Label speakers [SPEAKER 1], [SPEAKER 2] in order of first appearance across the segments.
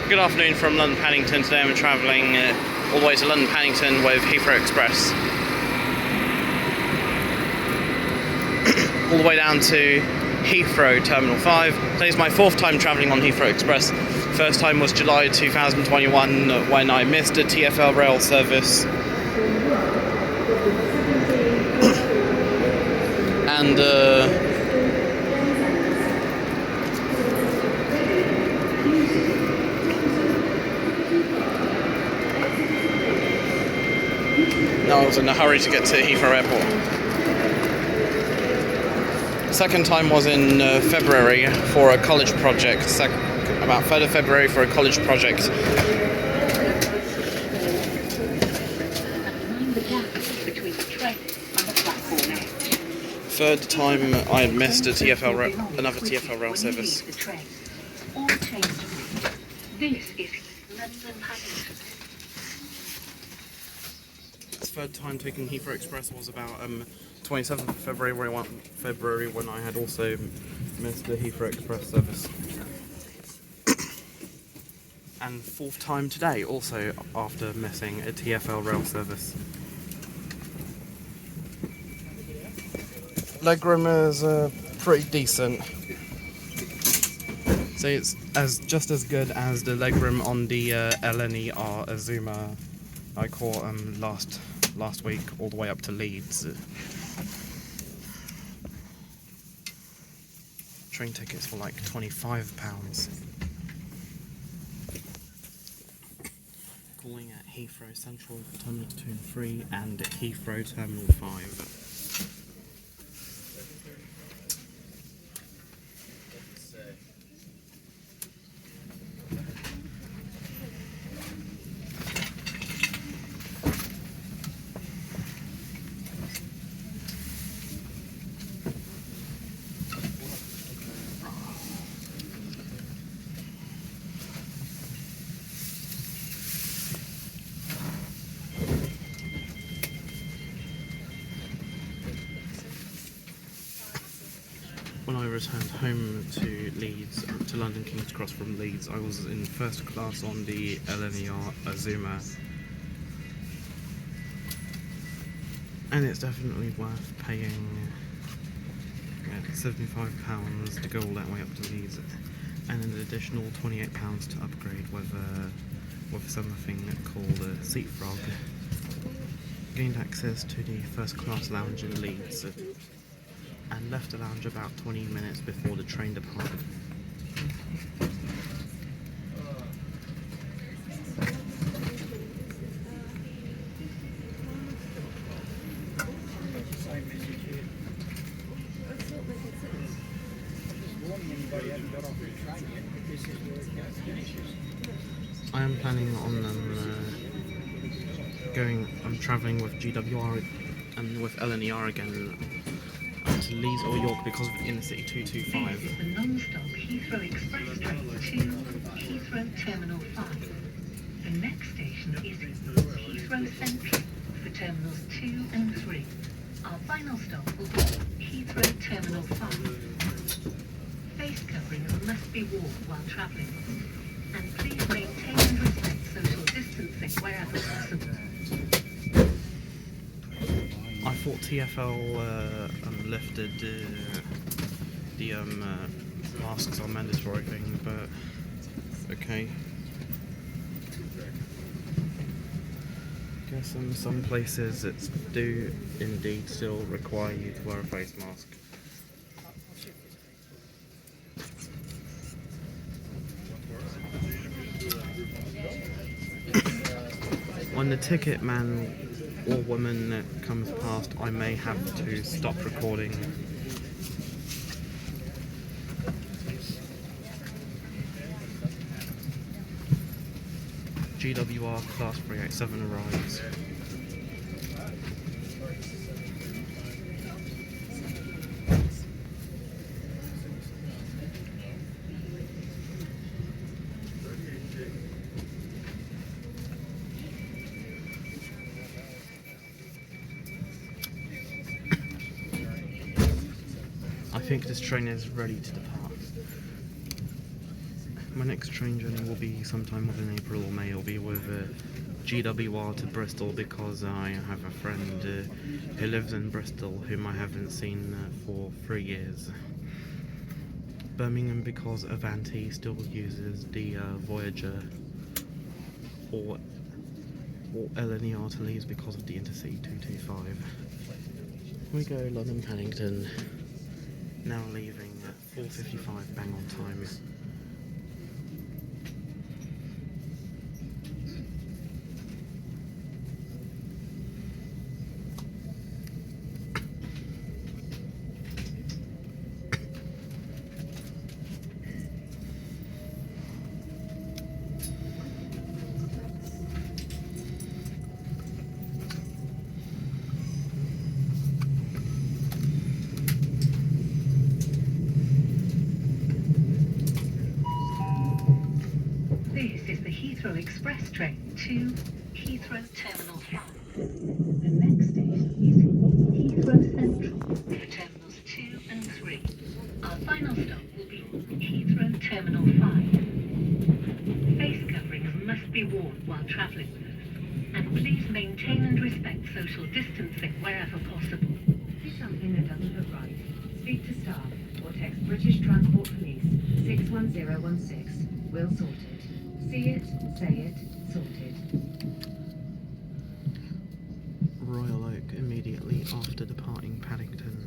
[SPEAKER 1] Good afternoon from London Paddington. Today I'm travelling all the way to London Paddington with Heathrow Express. All the way down to Heathrow Terminal 5. Today's my fourth time travelling on Heathrow Express. First time was July 2021 when I missed a TFL Rail service. And I was in a hurry to get to Heathrow Airport. Second time was in February for a college project. About 3rd of February for a college project. Third time I had missed a another TFL Rail service. Third time taking Heathrow Express was about 27th of February when I had also missed the Heathrow Express service. And fourth time today, also after missing a TFL Rail service. Legroom is pretty decent. So it's just as good as the legroom on the LNER Azuma I caught last week all the way up to Leeds. Train tickets for like £25. Calling at Heathrow Central, Terminal 2 and 3 and Heathrow Terminal 5. When I returned home to Leeds, to London King's Cross from Leeds, I was in first class on the LNER Azuma. And it's definitely worth paying £75 to go all that way up to Leeds, and an additional £28 to upgrade with something called a seat frog. Gained access to the first class lounge in Leeds, and left the lounge about 20 minutes before the train departed. I am planning on I'm travelling with GWR and with LNER again to Leeds or York because of Inner City 225.
[SPEAKER 2] This is the non-stop Heathrow Express train to Heathrow Terminal 5. The next station is Heathrow Central for Terminals 2 and 3. Our final stop will be Heathrow Terminal 5. Face coverings must be worn while travelling. And please maintain and respect social distancing wherever possible.
[SPEAKER 1] I thought TFL lifted the masks are mandatory thing, but okay. Guess in some places it do indeed still require you to wear a face mask. When the ticket man or woman comes past, I may have to stop recording. GWR Class 387 arrives. I think this train is ready to depart. My next train journey will be sometime within April or May. It'll be with GWR to Bristol because I have a friend who lives in Bristol whom I haven't seen for 3 years. Birmingham because Avanti still uses the Voyager, or LNER to Leeds because of the Intercity 225. We go London Paddington, now leaving at 4:55 bang on time.
[SPEAKER 2] This is the Heathrow Express train to Heathrow Terminal 5. The next station is Heathrow Central for Terminals 2 and 3. Our final stop will be Heathrow Terminal 5. Face coverings must be worn while travelling with us. And please maintain and respect social distancing wherever possible.
[SPEAKER 3] See something that doesn't look right. Speak to staff or text British Transport Police 61016. We'll sort it. See it, say it, sorted.
[SPEAKER 1] Royal Oak immediately after departing Paddington.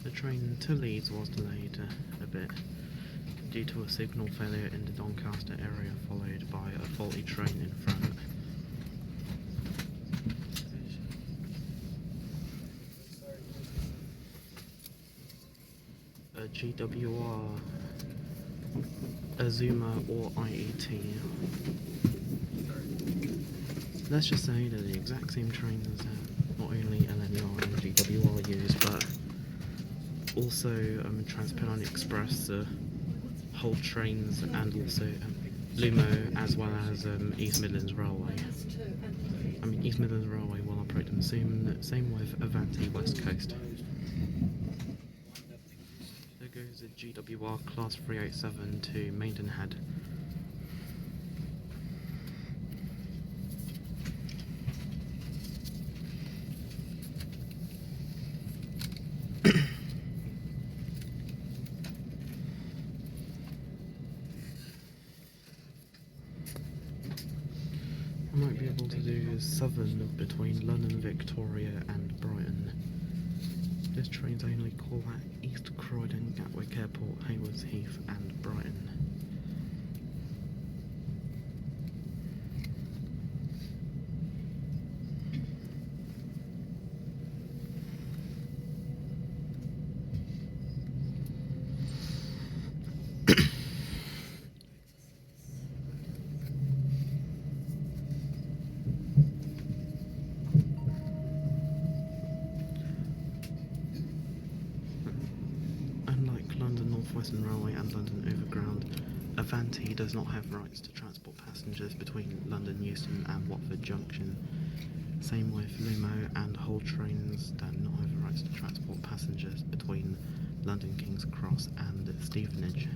[SPEAKER 1] The train to Leeds was delayed a bit due to a signal failure in the Doncaster area, followed by a faulty train in front. A GWR, Azuma or IET. Let's just say they're the exact same trains not only LNER and GWR use, but also Travelcards Express, Hull Trains, and also Lumo, as well as East Midlands Railway. East Midlands Railway will operate them soon, same with Avanti West Coast. There goes a GWR Class 387 to Maidenhead. I might be able to do Southern between London, Victoria and Brighton. This train's only call at East Croydon, Gatwick Airport, Haywards Heath and Brighton. Western Railway and London Overground, Avanti does not have rights to transport passengers between London Euston and Watford Junction. Same with Lumo and Hull Trains that do not have rights to transport passengers between London King's Cross and Stevenage.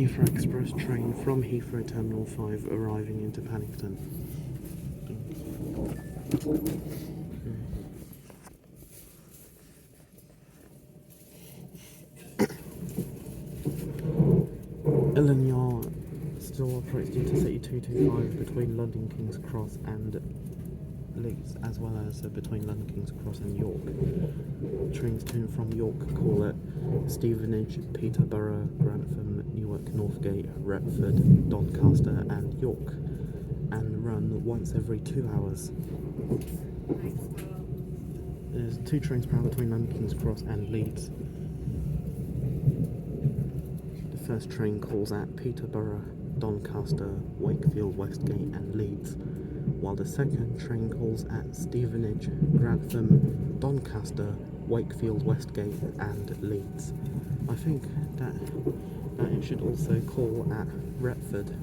[SPEAKER 1] Heathrow Express train from Heathrow Terminal 5 arriving into Paddington. Ealing still operates due to City 225 between London King's Cross and Leeds, as well as between London King's Cross and York. Trains to and from York call at Stevenage, Peterborough, Grantham, Newark, Northgate, Retford, Doncaster and York, and run once every 2 hours. There's 2 trains per hour between London King's Cross and Leeds. The first train calls at Peterborough, Doncaster, Wakefield, Westgate and Leeds, while the second train calls at Stevenage, Grantham, Doncaster, Wakefield, Westgate and Leeds. I think that it should also call at Retford.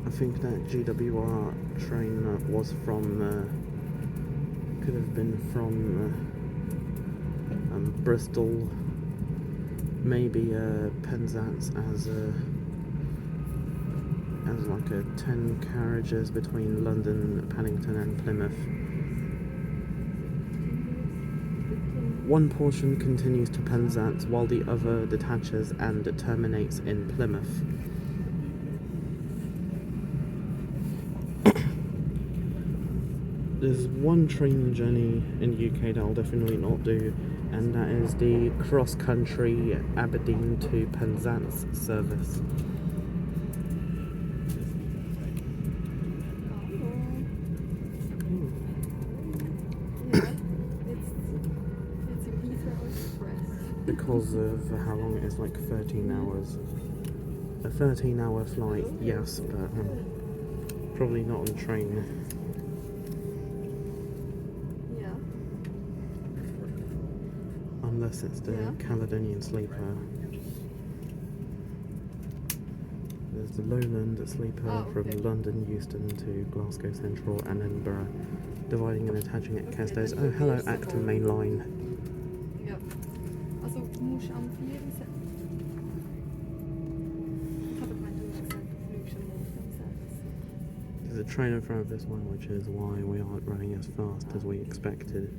[SPEAKER 1] I think that GWR train was from, could have been from Bristol, maybe Penzance as like a 10 carriages between London, Paddington and Plymouth. One portion continues to Penzance while the other detaches and terminates in Plymouth. There's one train journey in the UK that I'll definitely not do, and that is the cross-country Aberdeen to Penzance service.
[SPEAKER 4] It's a Heathrow Express.
[SPEAKER 1] Because of how long it is, like 13 hours. A 13-hour flight, yes, but probably not on the train. Unless it's the Caledonian Sleeper. There's the Lowland Sleeper from London Euston to Glasgow Central and Edinburgh, dividing and attaching at Castos. Oh, hello, Acton Main Line.
[SPEAKER 4] Ja. Also, du musst am 4 sein. Ich habe gemeint, du hast gesagt, du fliegst am Morgen 6.
[SPEAKER 1] There's a train in front of this one, which is why we aren't running as fast as we expected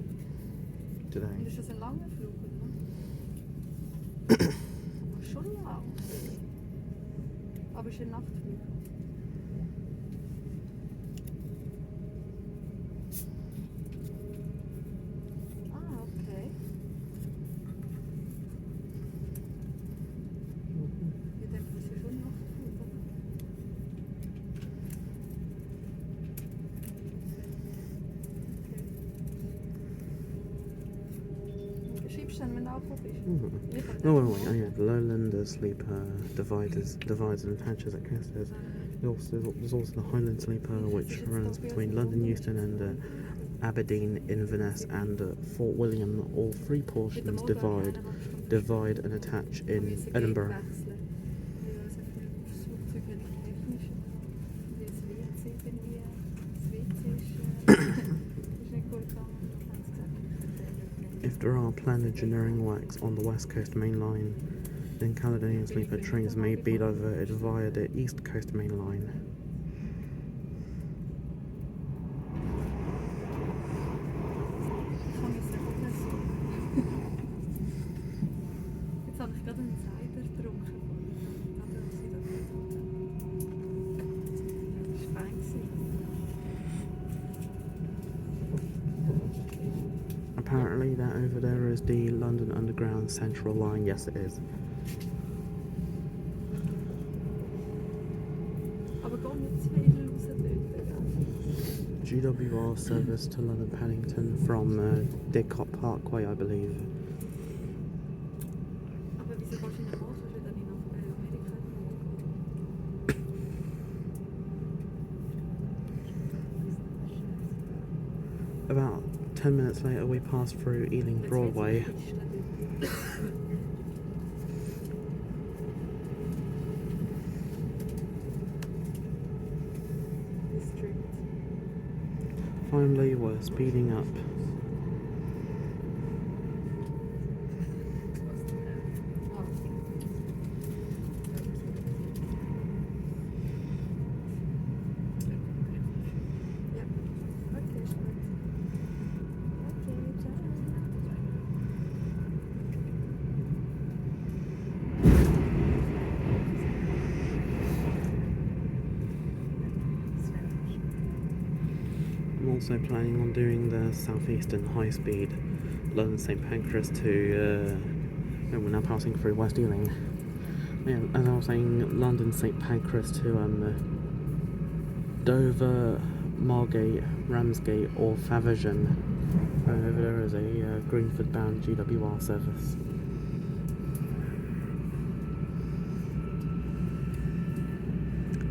[SPEAKER 1] today.
[SPEAKER 4] Und ist das ein langer Flug, oder? Schon lang. Aber es ist ein Nachtflug. Ah, okay. Ich denke, das ist schon ein Nachtflug, oder? Okay. Schreibst du dann, wenn du auch bist?
[SPEAKER 1] Oh, wait, yeah, the Lowland Sleeper divides and attaches at Castos. There's also the Highland Sleeper, which runs between London Euston and Aberdeen, Inverness and Fort William. All 3 portions divide and attach in Edinburgh. If there are planned engineering works on the West Coast Main Line, then Caledonian Sleeper trains may be diverted via the East Coast Main Line.
[SPEAKER 4] Jetzt habe ich gerade einen Cider getrunken. Das war fein.
[SPEAKER 1] Apparently that over there is the London Underground Central line. Yes, it is.
[SPEAKER 4] Aber geh nicht zu viel raus dort,
[SPEAKER 1] GWR service to London Paddington from Didcot Parkway, I believe.
[SPEAKER 4] Aber wieso
[SPEAKER 1] About 10 minutes later, we passed through Ealing Broadway. Finally, we're speeding up. I'm also planning on doing the Southeastern High Speed London St Pancras to we're now passing through West Ealing. Yeah, as I was saying, London St Pancras to Dover, Margate, Ramsgate or Faversham. Over there is a Greenford bound GWR service.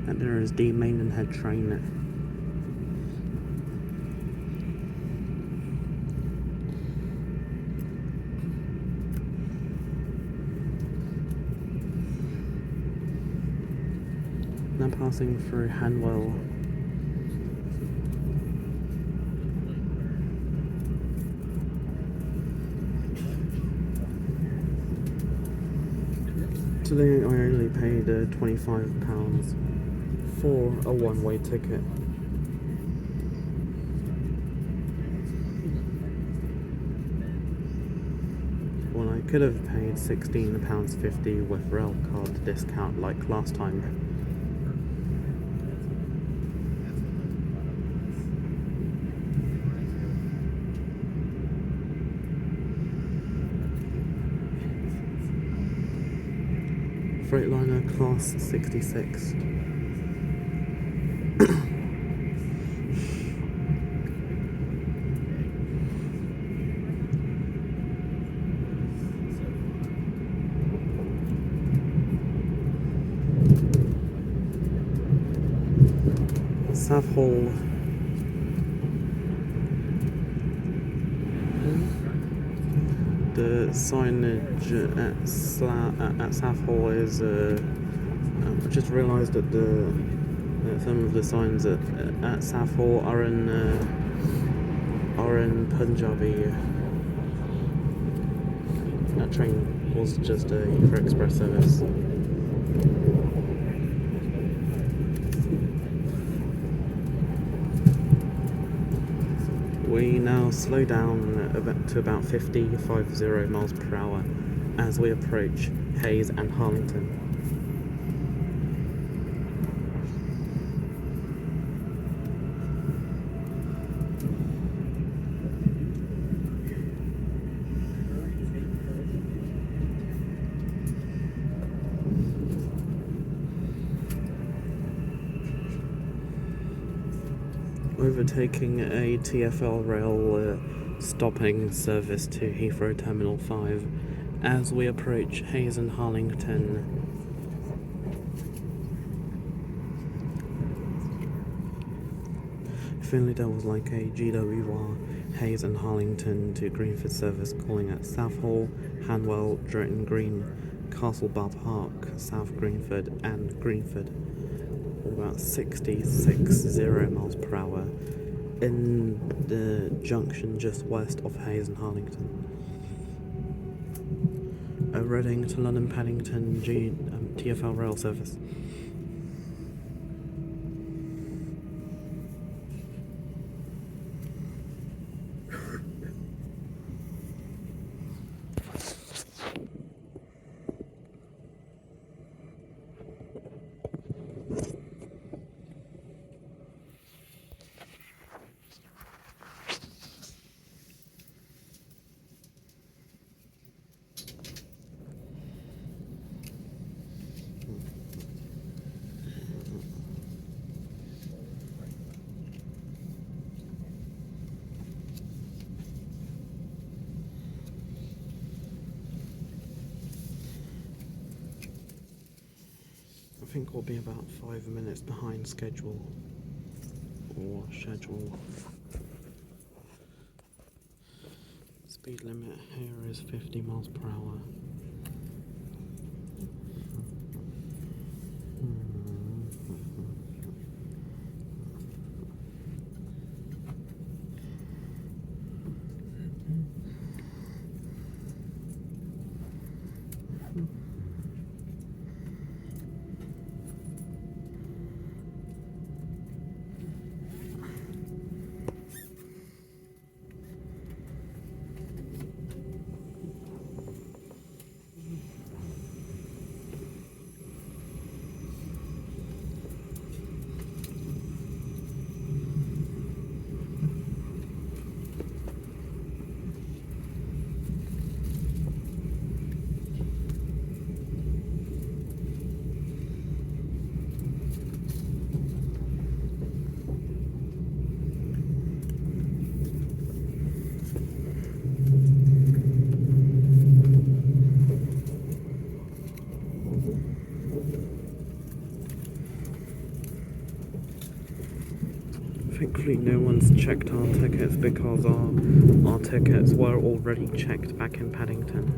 [SPEAKER 1] And there is the Maidenhead train. Now passing through Hanwell. Today I only paid £25 for a one-way ticket. Well, I could have paid £16.50 with rail card discount like last time. Freightliner class 66. Southall. The signage at Southall is. I just realised that some of the signs at Southall are in Punjabi. That train was just a Heathrow Express service. We now slow down to about 50 miles per hour as we approach Hayes and Harlington. Overtaking a TFL Rail stopping service to Heathrow Terminal 5 as we approach Hayes and Harlington. If only there was like a GWR Hayes and Harlington to Greenford service calling at Southall, Hanwell, Drayton Green, Castlebar Park, South Greenford and Greenford. About 60 miles per hour in the junction just west of Hayes and Harlington. A Reading to London Paddington TFL Rail service. I think we'll be about 5 minutes behind schedule. Speed limit here is 50 miles per hour. Thankfully no one's checked our tickets because our tickets were already checked back in Paddington.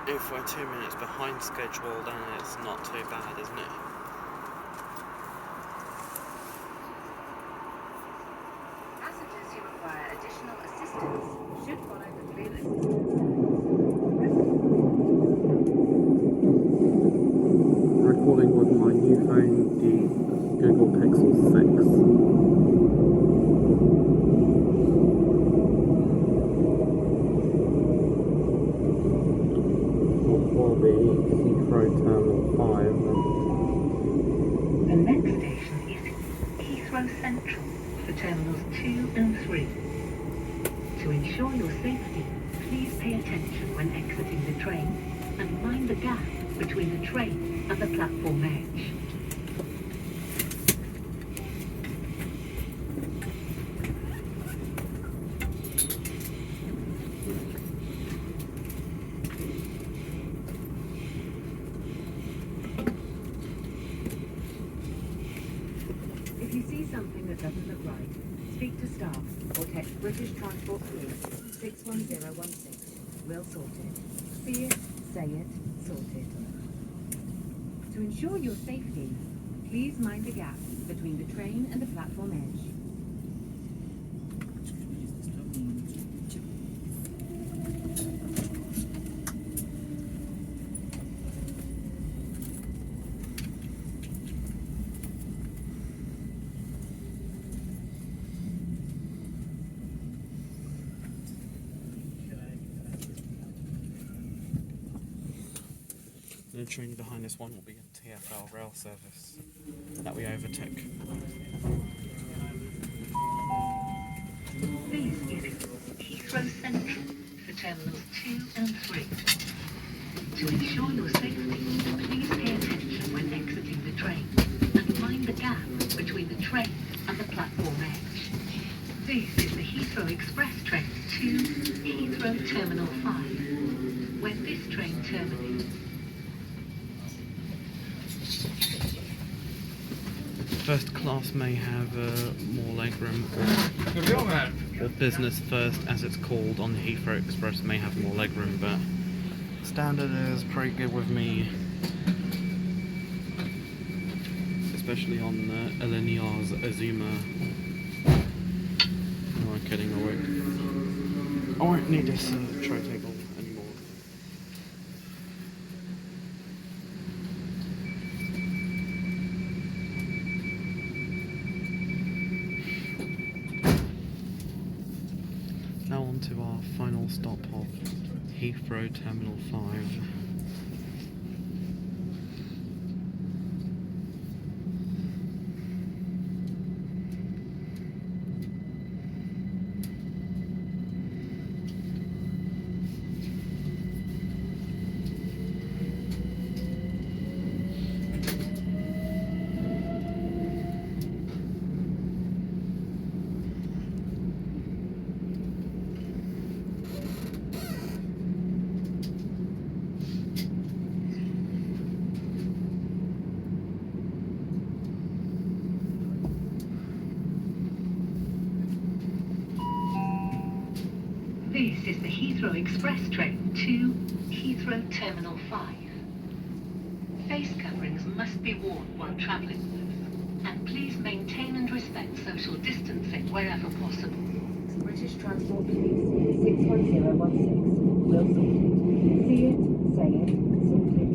[SPEAKER 1] If we're 2 minutes behind schedule, then it's not too bad, isn't it?
[SPEAKER 3] Passengers who require additional assistance should follow the clear list.
[SPEAKER 1] Recording with my new phone, the Google Pixel 6. The Heathrow Terminal 5.
[SPEAKER 2] The next station is Heathrow Central for Terminals 2 and 3. To ensure your safety, please pay attention when exiting the train and mind the gap between the train and the platform edge.
[SPEAKER 3] If you see something that doesn't look right, speak to staff or text British Transport Police 61016. We'll sort it. See it, say it, sort it. To ensure your safety, please mind the gap between the train and the platform edge.
[SPEAKER 1] The train behind this one will be a TFL Rail service that we overtook.
[SPEAKER 2] This is Heathrow Central for Terminals 2 and 3. To ensure your safety, please pay attention when exiting the train and mind the gap between the train and the platform edge. This is the Heathrow Express train to Heathrow Terminal 5. When this train terminates,
[SPEAKER 1] First class may have more legroom, or business first, as it's called, on Heathrow Express may have more legroom, but standard is pretty good with me, especially on Eleniar's Azuma. No, I'm kidding, I won't need this tray table anymore. Now on to our final stop of Heathrow Terminal 5.
[SPEAKER 2] This is the Heathrow Express train to Heathrow Terminal 5. Face coverings must be worn while travelling with, and please maintain and respect social distancing wherever possible.
[SPEAKER 3] British Transport Police 61016. Will sorted. See it, say it, sorted.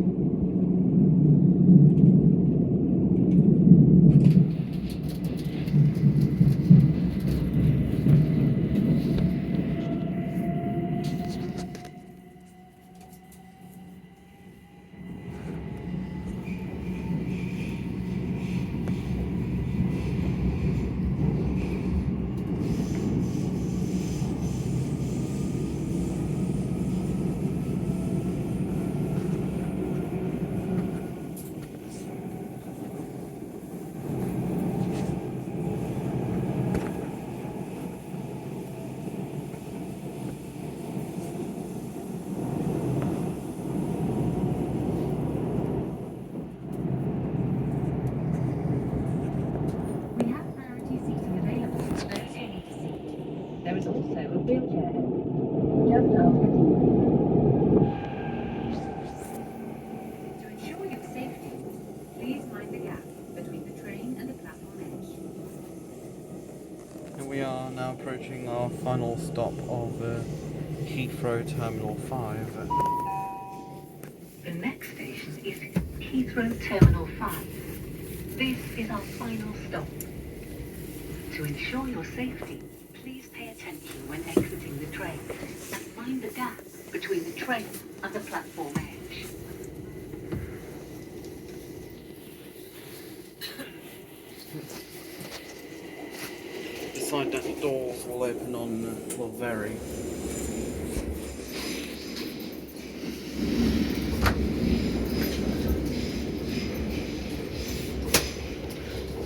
[SPEAKER 3] There is also a wheelchair just after To ensure your safety, please mind the gap between the train and the platform edge.
[SPEAKER 1] And we are now approaching our final stop of Heathrow Terminal 5.
[SPEAKER 2] The next station is Heathrow Terminal 5. This is our final stop. To ensure your safety, please pay attention when exiting the train and mind the gap between the train and the platform edge.
[SPEAKER 1] Decide that the doors will open on, will vary.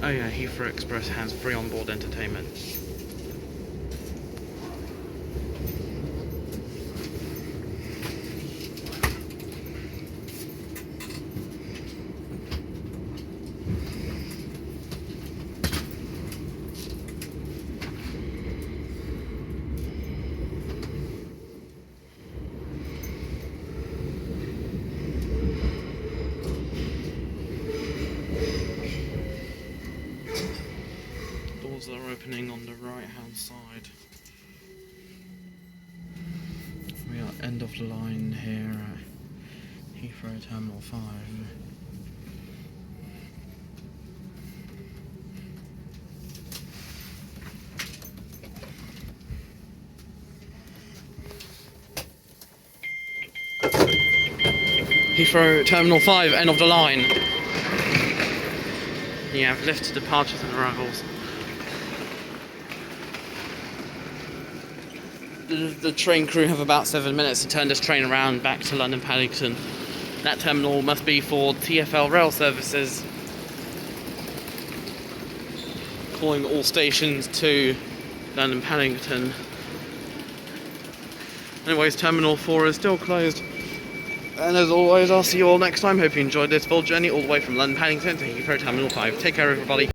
[SPEAKER 1] Oh yeah, Heathrow Express has free onboard entertainment. Doors are opening on the right hand side. We are end of the line here at Heathrow Terminal 5. Heathrow Terminal 5, end of the line. You have lift departures and arrivals. The train crew have about 7 minutes to turn this train around back to London Paddington. That terminal must be for TFL Rail services, calling all stations to London Paddington. Anyways, Terminal 4 is still closed. And as always, I'll see you all next time. Hope you enjoyed this full journey all the way from London Paddington to Heathrow Terminal 5. Take care, everybody.